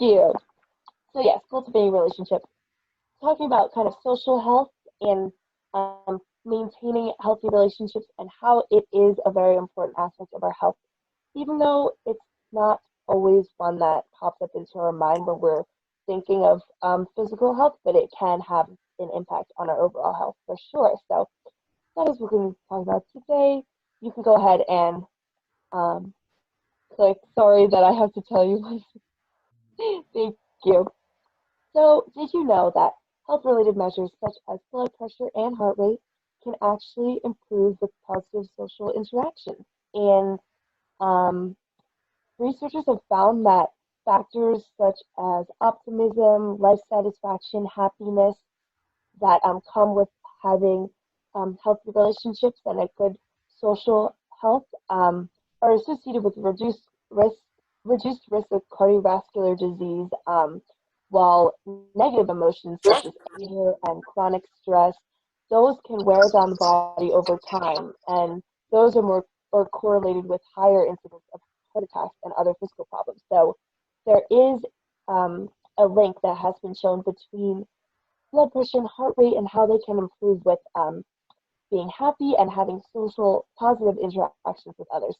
you. So yes, cultivating relationships. Talking about kind of social health and maintaining healthy relationships and how it is a very important aspect of our health, even though it's not always one that pops up into our mind when we're thinking of physical health, but it can have an impact on our overall health for sure. So that is what we're going to talk about today. You can go ahead and click. Sorry that I have to tell you. Thank you. So, did you know that health-related measures such as blood pressure and heart rate can actually improve with positive social interactions? And um, researchers have found that factors such as optimism, life satisfaction, happiness that come with having healthy relationships and a good social health are associated with risk, reduced risk of cardiovascular disease, while negative emotions such as anger and chronic stress, those can wear down the body over time, and those are more or correlated with higher incidence of heart attacks and other physical problems. So there is a link that has been shown between blood pressure and heart rate and how they can improve with being happy and having social positive interactions with others.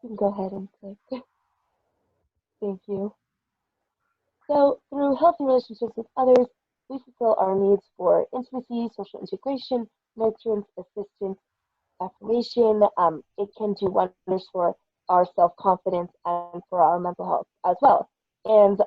You can go ahead and click. Thank you. So through healthy relationships with others, we fulfill our needs for intimacy, social integration, nurturance, assistance, affirmation. It can do wonders for our self-confidence and for our mental health as well. And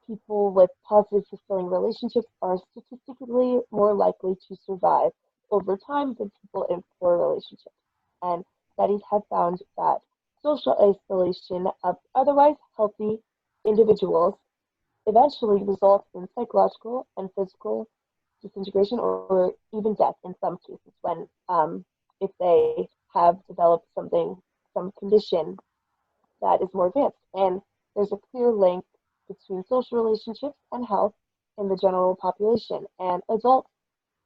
people with positive, fulfilling relationships are statistically more likely to survive over time than people in poor relationships. And studies have found that social isolation of otherwise healthy individuals eventually results in psychological and physical disintegration or even death in some cases when if they have developed some condition that is more advanced. And there's a clear link between social relationships and health in the general population. And adults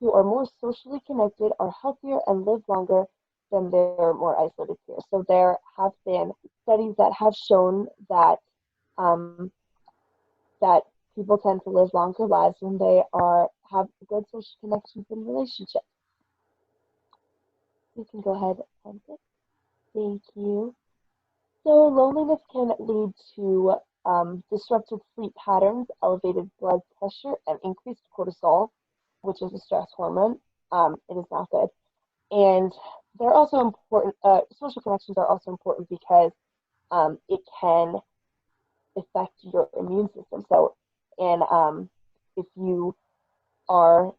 who are more socially connected are healthier and live longer than their more isolated peers. So there have been studies that have shown that um, that people tend to live longer lives when they have good social connections and relationships. You can go ahead and click. Thank you. So loneliness can lead to disrupted sleep patterns, elevated blood pressure, and increased cortisol, which is a stress hormone. It is not good. And they're also important, social connections are also important because it can affect your immune system. So, and if are,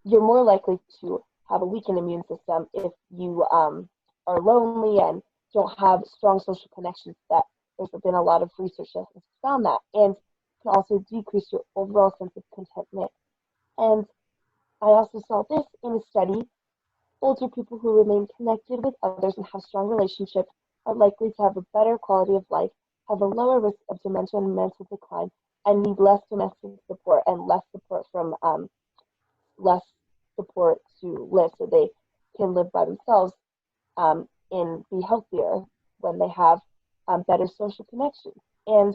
you're more likely to have a weakened immune system if you are lonely and don't have strong social connections. That there's been a lot of research that has found that, and can also decrease your overall sense of contentment. And I also saw this in a study. Older people who remain connected with others and have strong relationships are likely to have a better quality of life, have a lower risk of dementia and mental decline, and need less domestic support and less support from less support to live so they can live by themselves and be healthier when they have better social connections. And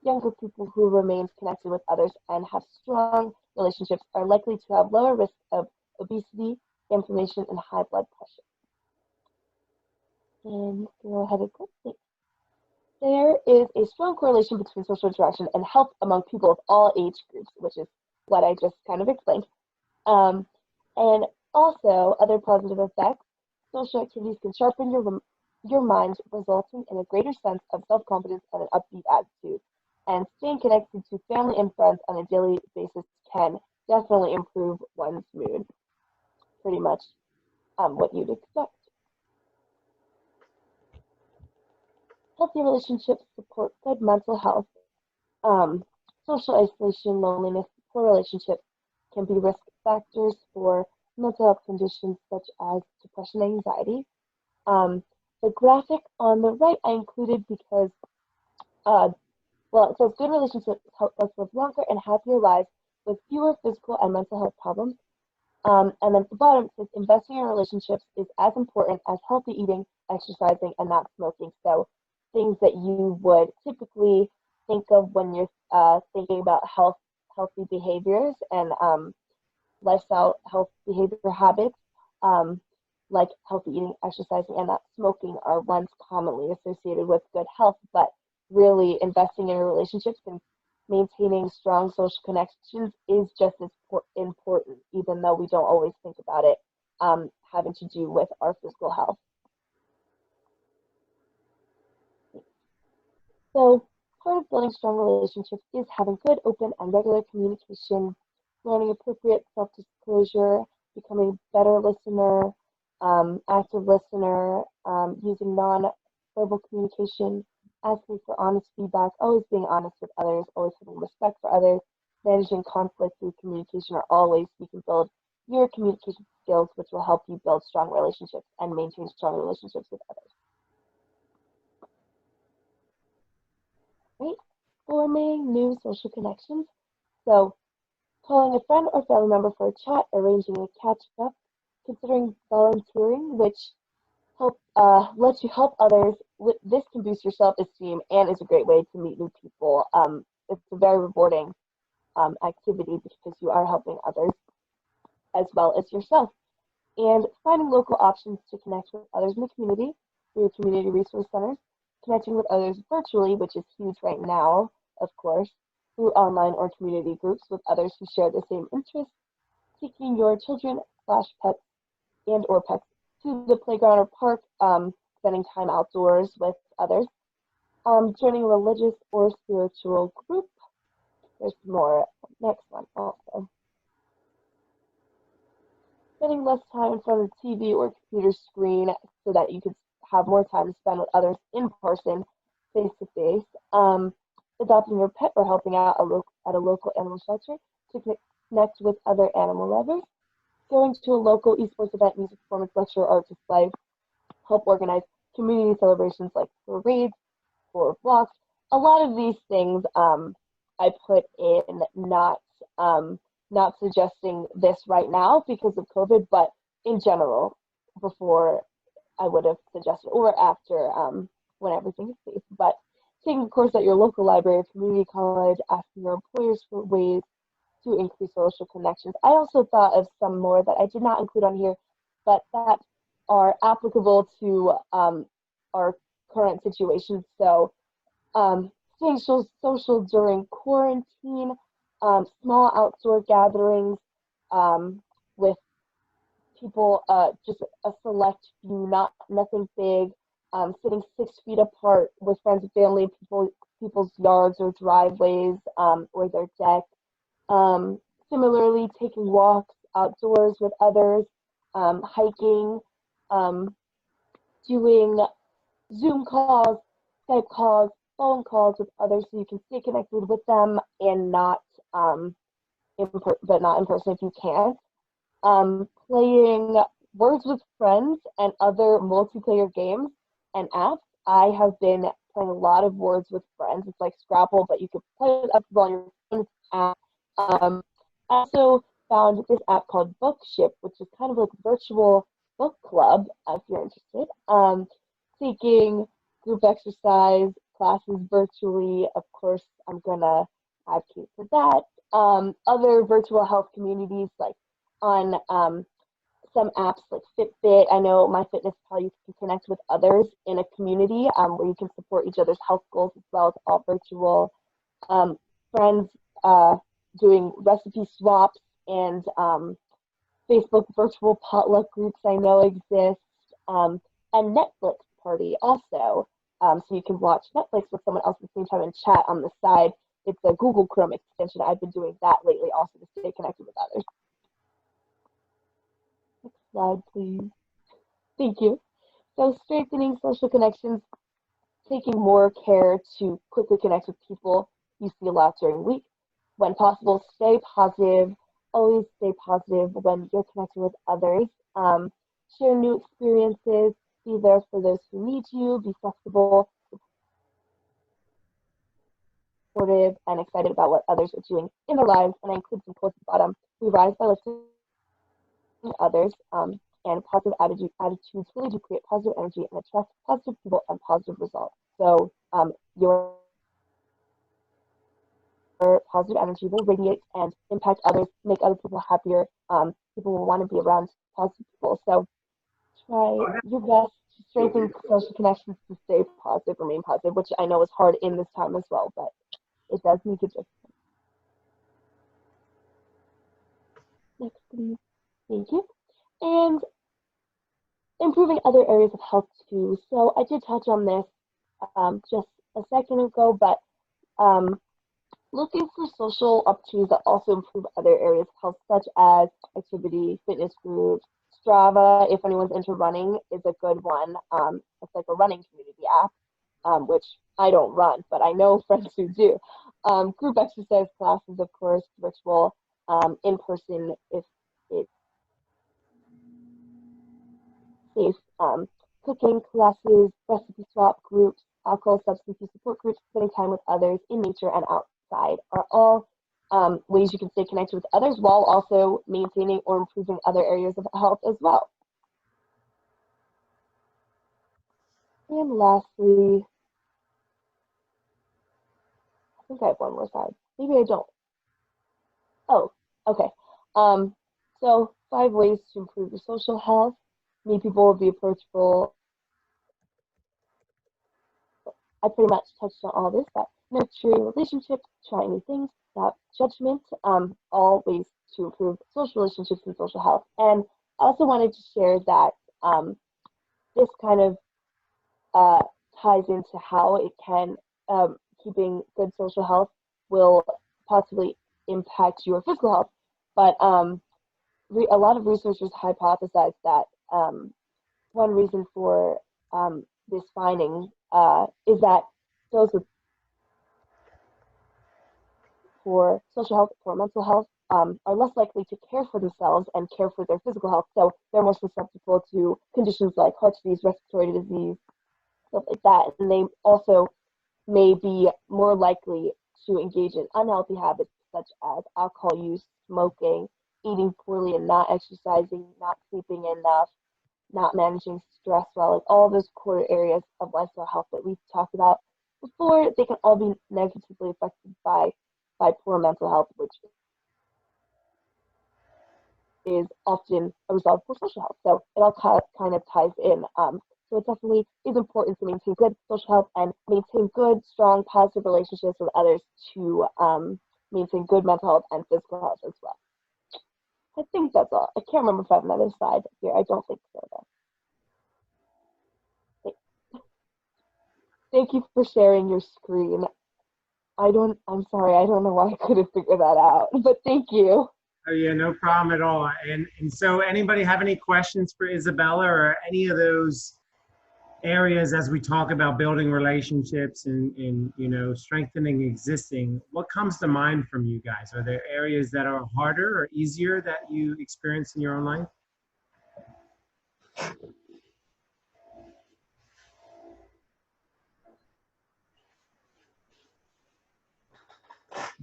younger people who remain connected with others and have strong relationships are likely to have lower risk of obesity, inflammation, and high blood pressure. And go ahead and click. There is a strong correlation between social interaction and health among people of all age groups, which is what I just kind of explained. And also, other positive effects, social activities can sharpen your mind, resulting in a greater sense of self-confidence and an upbeat attitude. And staying connected to family and friends on a daily basis can definitely improve one's mood. Pretty much what you'd expect. Healthy relationships support good mental health. Social isolation, loneliness, poor relationships can be risk factors for mental health conditions such as depression and anxiety. The graphic on the right I included because, it says good relationships help us live longer and happier lives with fewer physical and mental health problems. And then at the bottom it says investing in relationships is as important as healthy eating, exercising, and not smoking. So things that you would typically think of when you're thinking about healthy behaviors and lifestyle health behavior habits, um, like healthy eating, exercising, and not smoking are ones commonly associated with good health, but really investing in relationships and maintaining strong social connections is just as important, even though we don't always think about it having to do with our physical health. So, part of building strong relationships is having good, open, and regular communication, learning appropriate self disclosure, becoming a better listener, active listener, using non verbal communication, asking for honest feedback, always being honest with others, always having respect for others, managing conflict through communication are all ways you can build your communication skills, which will help you build strong relationships and maintain strong relationships with others. Right? Forming new social connections. So, calling a friend or family member for a chat, arranging a catch up, considering volunteering, which lets you help others. This can boost your self esteem and is a great way to meet new people. It's a very rewarding activity because you are helping others as well as yourself. And finding local options to connect with others in the community through community resource centers, connecting with others virtually, which is huge right now, of course, through online or community groups with others who share the same interests, taking your children slash pets and or pets to the playground or park, spending time outdoors with others, joining a religious or spiritual group. There's more. Next one also. Spending less time in front of the TV or computer screen so that you could have more time to spend with others in person, face to face. Adopting your pet or helping out at a local animal shelter to connect with other animal lovers. Going to a local esports event, music performance, lecture, or art display. Help organize community celebrations like parades or blocks. A lot of these things I put in not suggesting this right now because of COVID, but in general, before I would have suggested, or after when everything is safe. But taking a course at your local library or community college, asking your employers for ways to increase social connections. I also thought of some more that I did not include on here, but that are applicable to our current situation. So, staying social during quarantine, small outdoor gatherings with people, just a select few, not nothing big. Sitting 6 feet apart with friends and family, people's yards or driveways or their deck. Similarly, taking walks outdoors with others, hiking, um, doing Zoom calls, Skype calls, phone calls with others so you can stay connected with them and not but not in person if you can. Playing Words with Friends and other multiplayer games and apps. I have been playing a lot of Words with Friends. It's like Scrabble, but you could play it up on your phone app. I also found this app called Bookship, which is kind of like a virtual book club if you're interested. Taking group exercise classes virtually. Of course, I'm gonna advocate for that. Other virtual health communities like on some apps like Fitbit. I know MyFitnessPal, you can connect with others in a community where you can support each other's health goals as well as all virtual. Friends doing recipe swaps and Facebook virtual potluck groups I know exist, and Netflix party also. So you can watch Netflix with someone else at the same time and chat on the side. It's a Google Chrome extension. I've been doing that lately also to stay connected with others. Next slide, please. Thank you. So strengthening social connections, taking more care to quickly connect with people you see a lot during the week. When possible, stay positive. Always stay positive when you're connecting with others. Share new experiences. Be there for those who need you. Be flexible, supportive, and excited about what others are doing in their lives. And I include some quotes at the bottom. We rise by lifting others, and positive attitudes really do create positive energy and attract positive people and positive results. So your positive energy will radiate and impact others, make other people happier. People will want to be around positive people. So try your best to strengthen social connections to stay positive, remain positive, which I know is hard in this time as well, but it does make a difference. Next, please. Thank you. And improving other areas of health too. So I did touch on this just a second ago, but um, looking for social opportunities that also improve other areas of health, such as activity, fitness groups, Strava, if anyone's into running, is a good one. It's like a running community app, which I don't run, but I know friends who do. Group exercise classes, of course, virtual, in person if it's safe. Cooking classes, recipe swap groups, alcohol substance use support groups, spending time with others in nature and outside are all ways you can stay connected with others while also maintaining or improving other areas of health as well. And lastly, I think I have one more slide. Maybe I don't. Oh, okay. Um, so 5 ways to improve your social health. Meet people, be approachable. I pretty much touched on all this, but nurturing relationships, trying new things without judgment, all ways to improve social relationships and social health. And I also wanted to share that this kind of uh, ties into how it can, keeping good social health will possibly impact your physical health. But a lot of researchers hypothesize that one reason for this finding is that those with poor social health, poor mental health, are less likely to care for themselves and care for their physical health. So they're more susceptible to conditions like heart disease, respiratory disease, stuff like that. And they also may be more likely to engage in unhealthy habits such as alcohol use, smoking, eating poorly and not exercising, not sleeping enough, not managing stress well, like all those core areas of lifestyle health that we've talked about before, they can all be negatively affected by poor mental health, which is often a result of poor social health. So it all kind of ties in. So it definitely is important to maintain good social health and maintain good, strong, positive relationships with others to maintain good mental health and physical health as well. I think that's all. I can't remember if I have another slide here. I don't think so, though. Thank you for sharing your screen. I'm sorry, I don't know why I couldn't figure that out, but thank you. Oh yeah, no problem at all. And so anybody have any questions for Isabella or any of those areas as we talk about building relationships and you know, strengthening existing, what comes to mind from you guys? Are there areas that are harder or easier that you experience in your own life?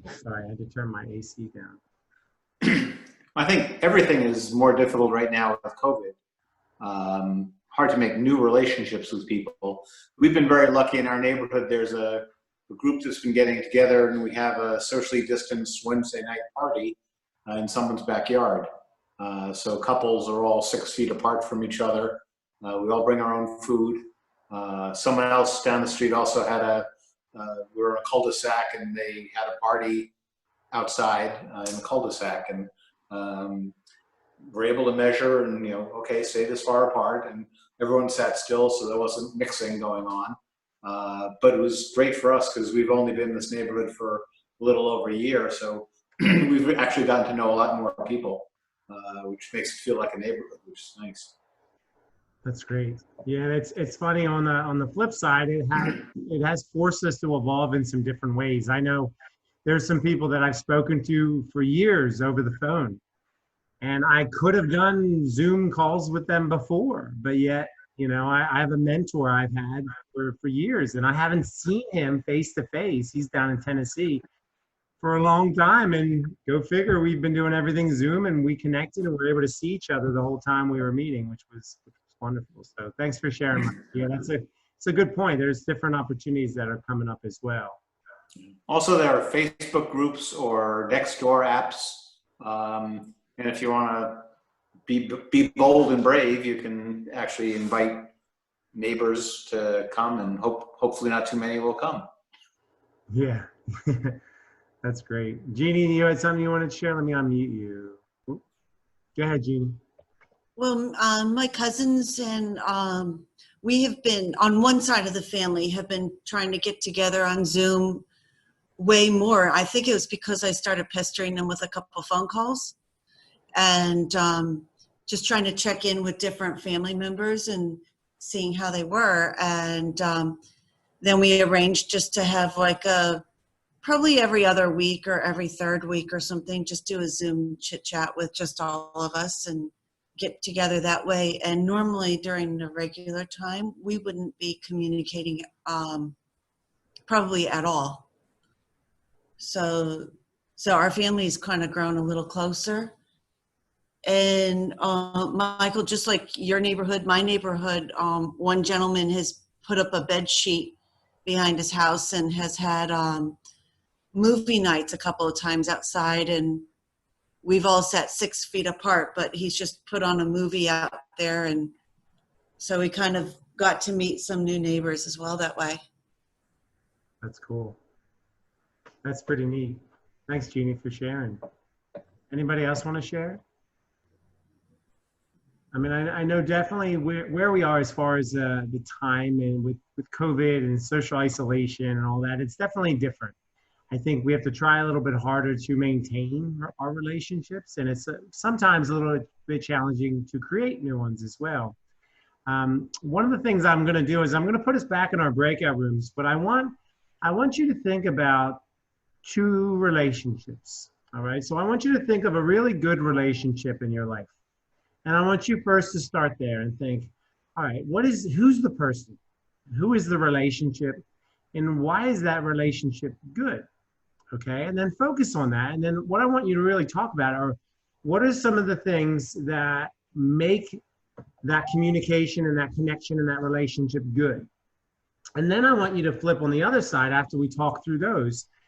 Sorry, I had to turn my AC down. I think everything is more difficult right now with COVID. Hard to make new relationships with people. We've been very lucky in our neighborhood. There's a group that's been getting together, and we have a socially distanced Wednesday night party in someone's backyard. So couples are all 6 feet apart from each other. We all bring our own food. Someone else down the street also had we were in a cul-de-sac, and they had a party outside in the cul-de-sac, and we're able to measure and, you know, okay, stay this far apart, and everyone sat still, so there wasn't mixing going on. But it was great for us because we've only been in this neighborhood for a little over a year, so we've actually gotten to know a lot more people, which makes it feel like a neighborhood, which is nice. That's great. Yeah, it's funny on the flip side, it has forced us to evolve in some different ways. I know there's some people that I've spoken to for years over the phone, and I could have done Zoom calls with them before, but yet, you know, I have a mentor I've had for years, and I haven't seen him face to face. He's down in Tennessee for a long time, and go figure, we've been doing everything Zoom, and we connected and we were able to see each other the whole time we were meeting, which was wonderful. So thanks for sharing. Yeah, it's a good point. There's different opportunities that are coming up as well. Also, there are Facebook groups or next door apps. And if you want to be bold and brave, you can actually invite neighbors to come, and hopefully not too many will come. Yeah, that's great. Jeannie, you had something you wanted to share? Let me unmute you. Oop. Go ahead, Jeannie. Well, my cousins and we have been, on one side of the family, have been trying to get together on Zoom way more. I think it was because I started pestering them with a couple phone calls and just trying to check in with different family members and seeing how they were. And then we arranged just to have like probably every other week or every third week or something, just do a Zoom chit chat with just all of us and get together that way. And normally during the regular time, we wouldn't be communicating probably at all. So our family's kind of grown a little closer. And Michael, just like your neighborhood, my neighborhood, one gentleman has put up a bed sheet behind his house and has had movie nights a couple of times outside, and we've all sat 6 feet apart, but he's just put on a movie out there. And so we kind of got to meet some new neighbors as well that way. That's cool. That's pretty neat. Thanks, Jeannie, for sharing. Anybody else want to share? I mean, I know definitely where we are as far as the time and with COVID and social isolation and all that, it's definitely different. I think we have to try a little bit harder to maintain our relationships, and it's sometimes a little bit challenging to create new ones as well. One of the things I'm going to do is I'm going to put us back in our breakout rooms, but I want you to think about 2 relationships. All right. So I want you to think of a really good relationship in your life. And I want you first to start there and think, all right, who's the person? Who is the relationship? And why is that relationship good? Okay. And then focus on that. And then what I want you to really talk about are what are some of the things that make that communication and that connection and that relationship good? And then I want you to flip on the other side after we talk through those